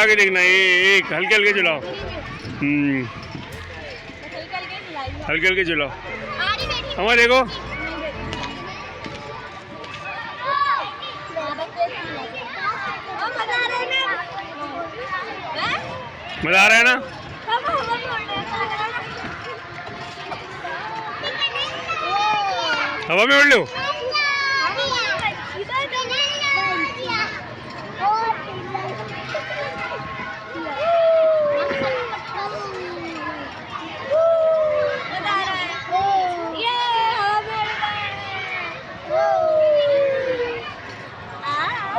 के देखना, एक हल्के हल्के चलाओ। हल्के हल्के चलाओ। हमारे देखो मजा आ रहा है ना। हवा में उड़ लो।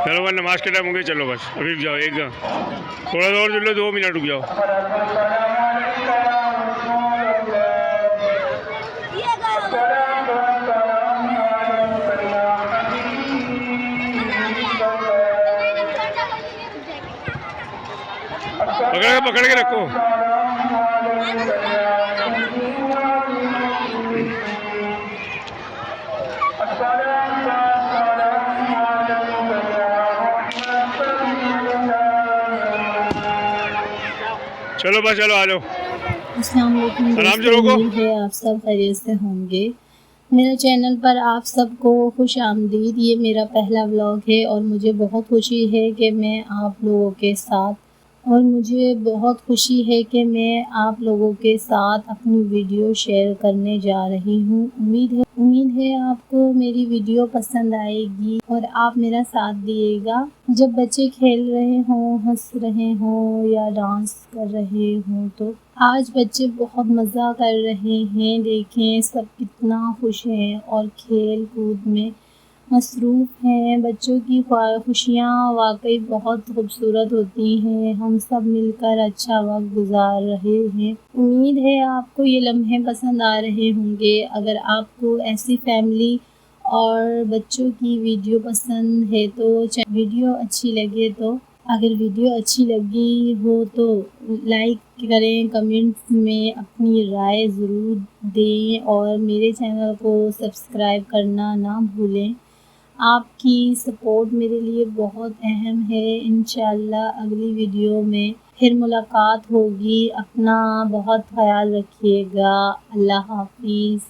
चलो बस नमाज के टाइम हो गया, चलो बस अभी रुक जाओ, एक थोड़ा सा और चलो, 2 मिनट रुक जाओ। पकड़ के रखो। चलो बस चलो आ जाओ। अस्सलाम वालेकुम दोस्तों, उम्मीद है आप सब खैरियत से होंगे। मेरे चैनल पर आप सबको खुश आमदीद। ये मेरा पहला व्लॉग है और मुझे बहुत खुशी है कि मैं आप लोगों के साथ अपनी वीडियो शेयर करने जा रही हूँ। उम्मीद है आपको मेरी वीडियो पसंद आएगी और आप मेरा साथ दिएगा। जब बच्चे खेल रहे हों, हंस रहे हों या डांस कर रहे हों, तो आज बच्चे बहुत मज़ा कर रहे हैं। देखें सब कितना खुश हैं और खेल कूद में मसरूफ़ हैं। बच्चों की खुशियाँ वाकई बहुत खूबसूरत होती हैं। हम सब मिलकर अच्छा वक्त गुजार रहे हैं। उम्मीद है आपको ये लम्हे पसंद आ रहे होंगे। अगर आपको ऐसी फैमिली और बच्चों की वीडियो पसंद है तो अगर वीडियो अच्छी लगी हो तो लाइक करें, कमेंट्स में अपनी राय ज़रूर दें और मेरे चैनल को सब्सक्राइब करना ना भूलें। आपकी सपोर्ट मेरे लिए बहुत अहम है। इंशाल्लाह अगली वीडियो में फिर मुलाकात होगी। अपना बहुत ख्याल रखिएगा। अल्लाह हाफिज़।